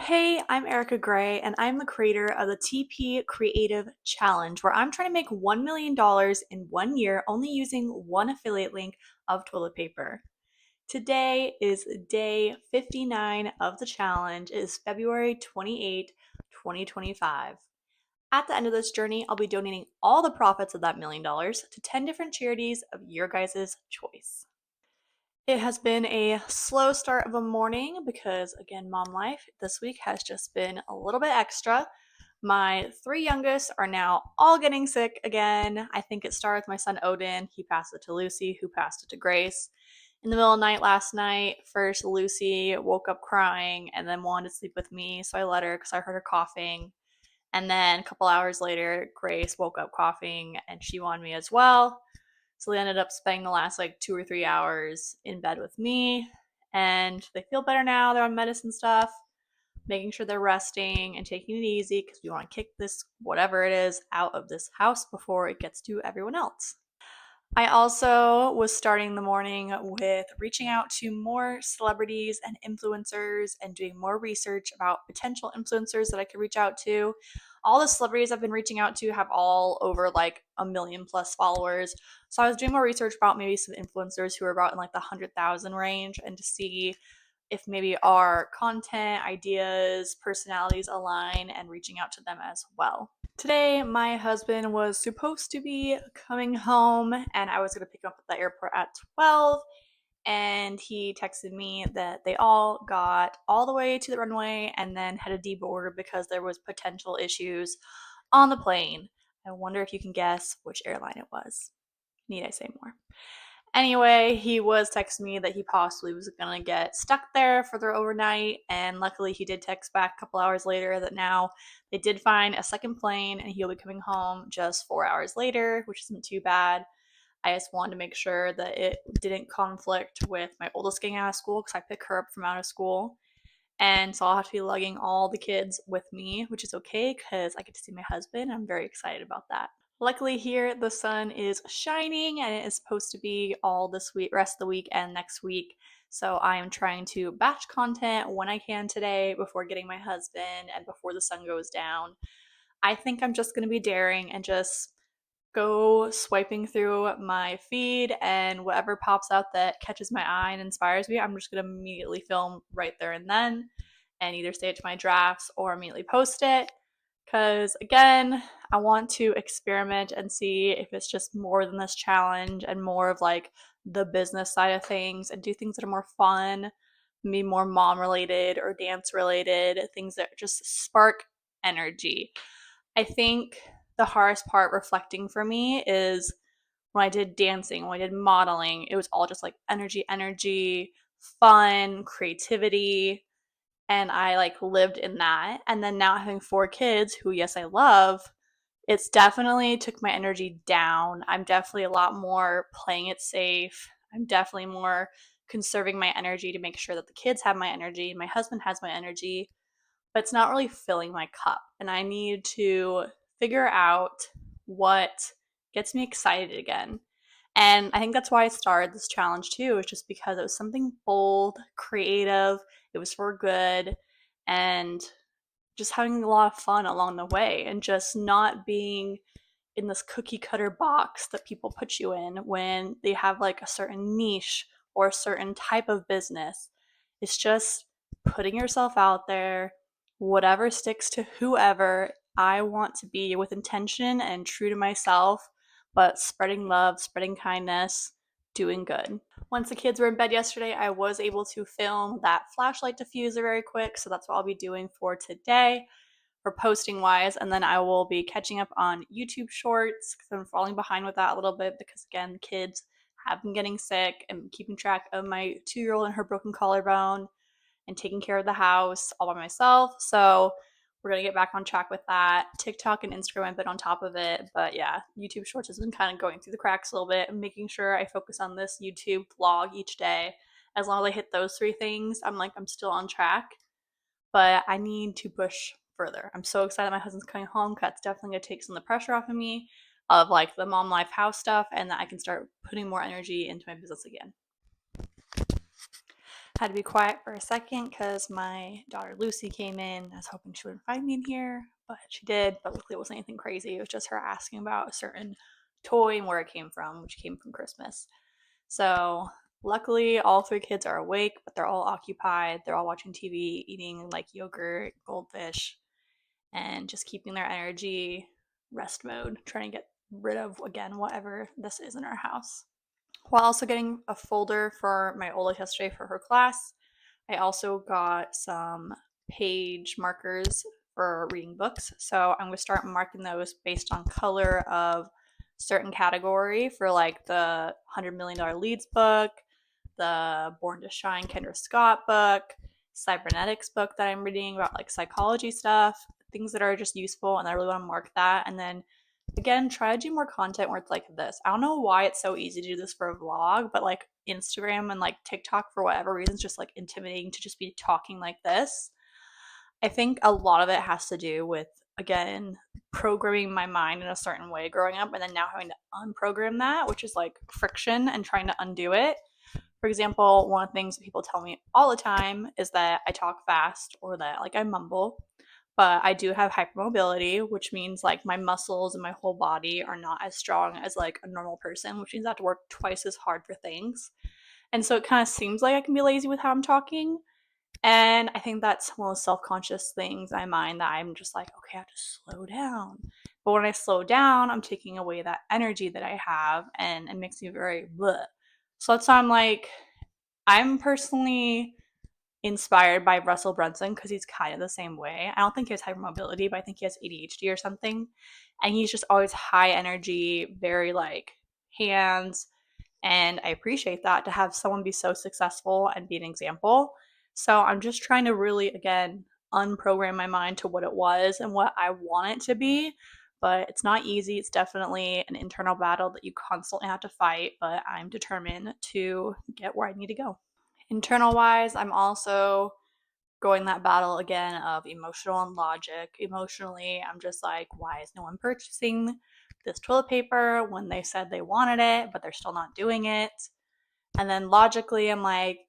Hey, I'm Erica Gray, and I'm the creator of the TP Creative Challenge, where I'm trying to make $1 million in 1 year only using one affiliate link of toilet paper. Today is day 59 of the challenge. It is February 28, 2025. At the end of this journey, I'll be donating all the profits of that $1 million to 10 different charities of your guys' choice. It has been a slow start of a morning because, again, mom life this week has just been a little bit extra. My three youngest are now all getting sick again. I think it started with my son Odin. He passed it to Lucy, who passed it to Grace. In the middle of the night last night, first Lucy woke up crying and then wanted to sleep with me, so I let her because I heard her coughing. And then a couple hours later, Grace woke up coughing and she wanted me as well. So they ended up spending the last like 2 or 3 hours in bed with me. And they feel better now. They're on medicine stuff, making sure they're resting and taking it easy because we want to kick this, whatever it is, out of this house before it gets to everyone else. I also was starting the morning with reaching out to more celebrities and influencers and doing more research about potential influencers that I could reach out to. All the celebrities I've been reaching out to have all over like a million plus followers. So I was doing more research about maybe some influencers who are about in like the 100,000 range and to see if maybe our content, ideas, personalities align and reaching out to them as well. Today, my husband was supposed to be coming home, and I was going to pick him up at the airport at 12. And he texted me that they all got all the way to the runway and then had to deboard because there was potential issues on the plane. I wonder if you can guess which airline it was. Need I say more? Anyway, he was texting me that he possibly was gonna get stuck there for their overnight, and luckily he did text back a couple hours later that now they did find a second plane and he'll be coming home just 4 hours later, which isn't too bad. I just wanted to make sure that it didn't conflict with my oldest getting out of school because I pick her up from out of school. And so I'll have to be lugging all the kids with me, which is okay because I get to see my husband. I'm very excited about that. Luckily, here the sun is shining and it is supposed to be all this week, rest of the week, and next week. So I am trying to batch content when I can today before getting my husband and before the sun goes down. I think I'm just going to be daring and just go swiping through my feed, and whatever pops out that catches my eye and inspires me, I'm just going to immediately film right there and then and either save it to my drafts or immediately post it. Because again, I want to experiment and see if it's just more than this challenge and more of like the business side of things and do things that are more fun, maybe more mom related or dance related, things that just spark energy. I think the hardest part reflecting for me is when I did dancing, when I did modeling, it was all just like energy, energy, fun, creativity, and I like lived in that. And then now having four kids who, yes, I love, it's definitely took my energy down. I'm definitely a lot more playing it safe. I'm definitely more conserving my energy to make sure that the kids have my energy, my husband has my energy, but it's not really filling my cup. And I need to figure out what gets me excited again. And I think that's why I started this challenge too, is just because it was something bold, creative, it was for good, and just having a lot of fun along the way and just not being in this cookie cutter box that people put you in when they have like a certain niche or a certain type of business. It's just putting yourself out there, whatever sticks to whoever. I want to be with intention and true to myself, but spreading love, spreading kindness, doing good. Once the kids were in bed yesterday, I was able to film that flashlight diffuser very quick, so that's what I'll be doing for today for posting wise, and then I will be catching up on YouTube shorts because I'm falling behind with that a little bit because again, kids have been getting sick and keeping track of my 2-year-old and her broken collarbone and taking care of the house all by myself. So we're gonna get back on track with that. TikTok and Instagram have been on top of it, but yeah, YouTube Shorts has been kind of going through the cracks a little bit and making sure I focus on this YouTube vlog each day. As long as I hit those three things, I'm still on track, but I need to push further. I'm so excited my husband's coming home. That's definitely gonna take some of the pressure off of me of like the mom life house stuff and that I can start putting more energy into my business again. Had to be quiet for a second because my daughter Lucy came in. I was hoping she wouldn't find me in here, but she did. But luckily, it wasn't anything crazy. It was just her asking about a certain toy and where it came from, which came from Christmas. So, luckily, all three kids are awake, but they're all occupied. They're all watching TV, eating like yogurt, goldfish, and just keeping their energy rest mode, trying to get rid of, again, whatever this is in our house. While also getting a folder for my oldest yesterday for her class, I also got some page markers for reading books. So I'm going to start marking those based on color of certain category for like the $100 Million Leads book, the Born to Shine Kendra Scott book, cybernetics book that I'm reading about like psychology stuff, things that are just useful, and I really want to mark that. And then again, try to do more content where it's like this. I don't know why it's so easy to do this for a vlog, but like Instagram and like TikTok, for whatever reason, is just like intimidating to just be talking like this. I think a lot of it has to do with, again, programming my mind in a certain way growing up and then now having to unprogram that, which is like friction and trying to undo it. For example, one of the things that people tell me all the time is that I talk fast or that like I mumble, but I do have hypermobility, which means like my muscles and my whole body are not as strong as like a normal person, which means I have to work twice as hard for things. And so it kind of seems like I can be lazy with how I'm talking. And I think that's one of the self conscious things in my mind that I'm just like, okay, I have to slow down. But when I slow down, I'm taking away that energy that I have and it makes me very bleh. So that's why I'm like, I'm personally inspired by Russell Brunson because he's kind of the same way. I don't think he has hypermobility, but I think he has ADHD or something. And he's just always high energy, very like hands. And I appreciate that to have someone be so successful and be an example. So I'm just trying to really, again, unprogram my mind to what it was and what I want it to be. But it's not easy. It's definitely an internal battle that you constantly have to fight. But I'm determined to get where I need to go. Internal wise, I'm also going that battle again of emotional and logic. Emotionally, I'm just like, why is no one purchasing this toilet paper when they said they wanted it, but they're still not doing it? And then logically, I'm like,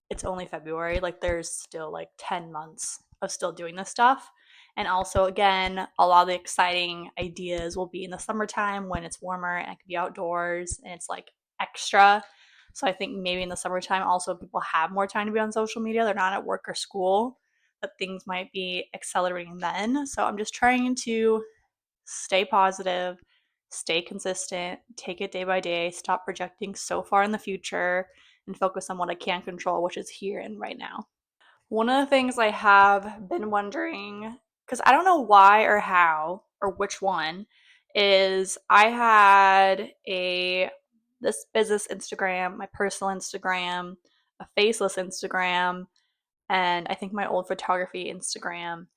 it's only February. Like, there's still like 10 months of still doing this stuff. And also, again, a lot of the exciting ideas will be in the summertime when it's warmer and I can be outdoors and it's like extra. So I think maybe in the summertime, also people have more time to be on social media. They're not at work or school, that things might be accelerating then. So I'm just trying to stay positive, stay consistent, take it day by day, stop projecting so far in the future, and focus on what I can control, which is here and right now. One of the things I have been wondering, because I don't know why or how or which one, is I had a this business Instagram, my personal Instagram, a faceless Instagram, and I think my old photography Instagram.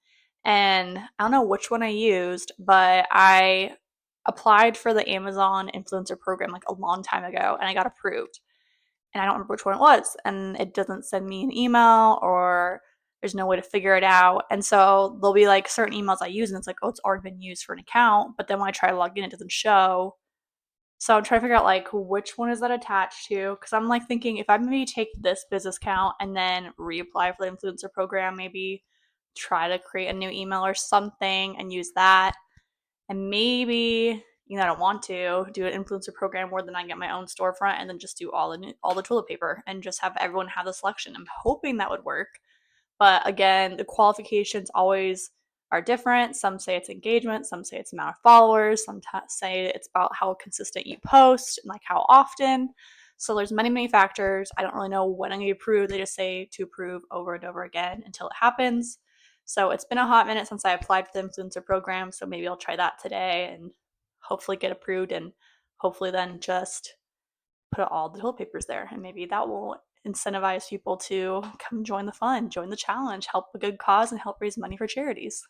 And I don't know which one I used, but I applied for the Amazon influencer program like a long time ago and I got approved. And I don't remember which one it was. And it doesn't send me an email or there's no way to figure it out. And so there'll be like certain emails I use and it's like, oh, it's already been used for an account. But then when I try to log in, it doesn't show. So I'm trying to figure out like which one is that attached to? Because I'm like thinking if I maybe take this business account and then reapply for the influencer program, maybe try to create a new email or something and use that. And maybe, I don't want to do an influencer program where then I get my own storefront and then just do all the toilet paper and just have everyone have the selection. I'm hoping that would work. But again, the qualifications always are different. Some say it's engagement, some say it's amount of followers, some say it's about how consistent you post and like how often. So there's many factors. I don't really know when I'm going to be approved. They just say to approve over and over again until it happens. So it's been a hot minute since I applied for the influencer program. So maybe I'll try that today and hopefully get approved and hopefully then just put all the toilet papers there. And maybe that will incentivize people to come join the fun, join the challenge, help a good cause, and help raise money for charities.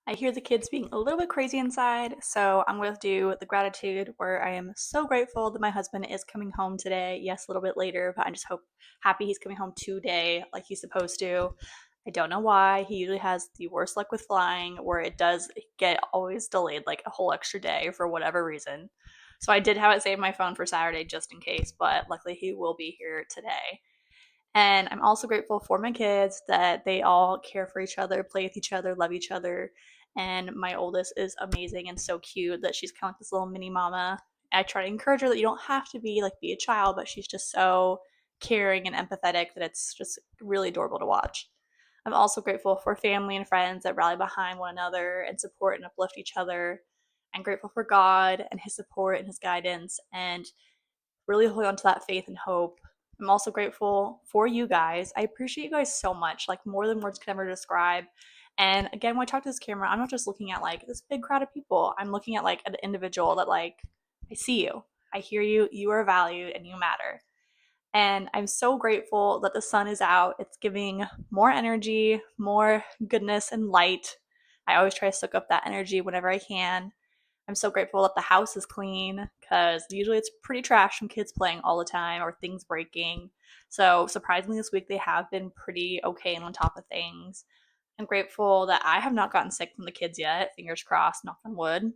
I hear the kids being a little bit crazy inside, so I'm going to do the gratitude where I am so grateful that my husband is coming home today. Yes, a little bit later, but I'm just happy he's coming home today like he's supposed to. I don't know why. He usually has the worst luck with flying where it does get always delayed like a whole extra day for whatever reason. So I did have it saved my phone for Saturday just in case, but luckily he will be here today. And I'm also grateful for my kids that they all care for each other, play with each other, love each other. And my oldest is amazing and so cute that she's kind of like this little mini mama. I try to encourage her that you don't have to be a child, but she's just so caring and empathetic that it's just really adorable to watch. I'm also grateful for family and friends that rally behind one another and support and uplift each other. I'm grateful for God and his support and his guidance and really hold on to that faith and hope. I'm also grateful for you guys. I appreciate you guys so much, like more than words can ever describe. And again, when I talk to this camera, I'm not just looking at like this big crowd of people. I'm looking at like an individual that like I see you, I hear you, you are valued and you matter. And I'm so grateful that the sun is out. It's giving more energy, more goodness and light. I always try to soak up that energy whenever I can. I'm so grateful that the house is clean because usually it's pretty trash from kids playing all the time or things breaking. So, surprisingly, this week they have been pretty okay and on top of things. I'm grateful that I have not gotten sick from the kids yet. Fingers crossed, knock on wood.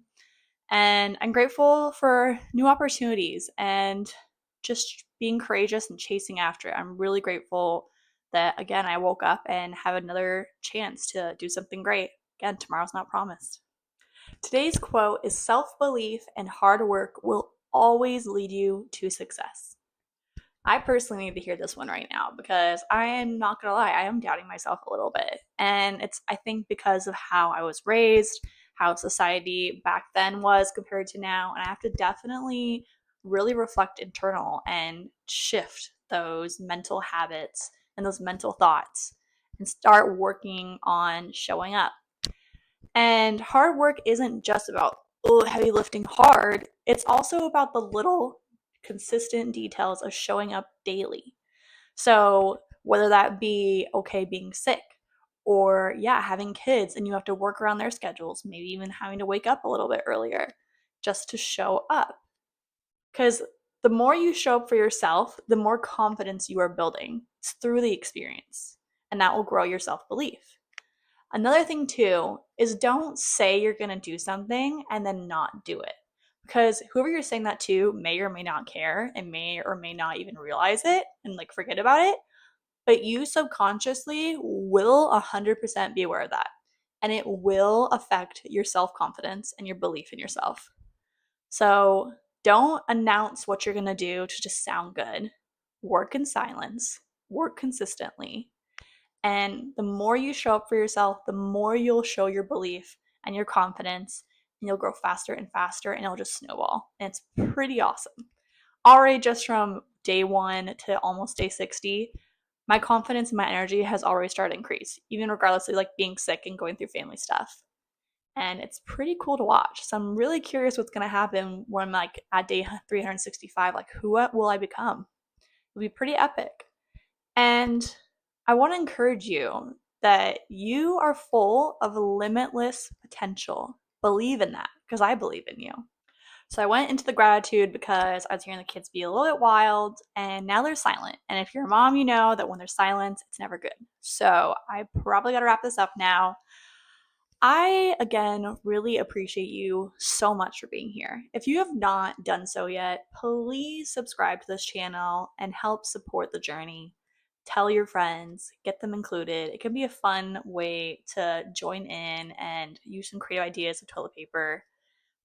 And I'm grateful for new opportunities and just being courageous and chasing after it. I'm really grateful that, again, I woke up and have another chance to do something great. Again, tomorrow's not promised. Today's quote is self belief and hard work will always lead you to success. I personally need to hear this one right now because I am not gonna lie, I am doubting myself a little bit. And it's, I think, because of how I was raised, how society back then was compared to now. And I have to definitely really reflect internal and shift those mental habits and those mental thoughts and start working on showing up. And hard work isn't just about heavy lifting hard, it's also about the little consistent details of showing up daily. So, whether that be okay being sick or, yeah, having kids and you have to work around their schedules, maybe even having to wake up a little bit earlier just to show up. Because the more you show up for yourself, the more confidence you are building. It's through the experience, and that will grow your self belief. Another thing too is don't say you're going to do something and then not do it. Because whoever you're saying that to may or may not care and may or may not even realize it and like forget about it. But you subconsciously will 100% be aware of that. And it will affect your self confidence and your belief in yourself. So don't announce what you're going to do to just sound good. Work in silence, work consistently, and the more you show up for yourself, the more you'll show your belief and your confidence, and you'll grow faster and faster, and it'll just snowball. And it's pretty awesome. Already, just from day one to almost day 60, my confidence and my energy has already started to increase, even regardless of like being sick and going through family stuff. And it's pretty cool to watch. So I'm really curious what's going to happen when I'm like at day 365. Like, who will I become? It'll be pretty epic. And I want to encourage you that you are full of limitless potential. Believe in that because I believe in you. So I went into the gratitude because I was hearing the kids be a little bit wild and now they're silent. And if you're a mom, you know that when there's silence, it's never good. So I probably got to wrap this up now. I, again, really appreciate you so much for being here. If you have not done so yet, please subscribe to this channel and help support the journey. Tell your friends, get them included. It can be a fun way to join in and use some creative ideas of toilet paper.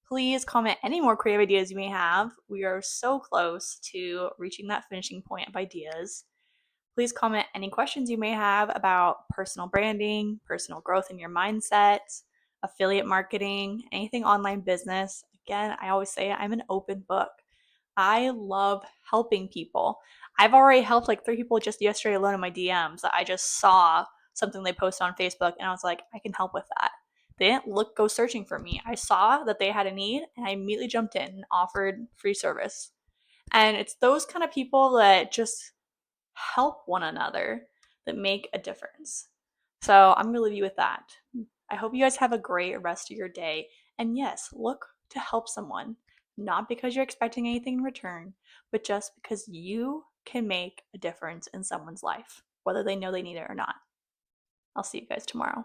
Please comment any more creative ideas you may have. We are so close to reaching that finishing point of ideas. Please comment any questions you may have about personal branding, personal growth in your mindset, affiliate marketing, anything online business. Again, I always say I'm an open book. I love helping people. I've already helped like 3 people just yesterday alone in my DMs that I just saw something they posted on Facebook and I was like, I can help with that. They didn't go searching for me. I saw that they had a need and I immediately jumped in and offered free service. And it's those kind of people that just help one another that make a difference. So I'm going to leave you with that. I hope you guys have a great rest of your day. And yes, look to help someone, not because you're expecting anything in return, but just because you can make a difference in someone's life, whether they know they need it or not. I'll see you guys tomorrow.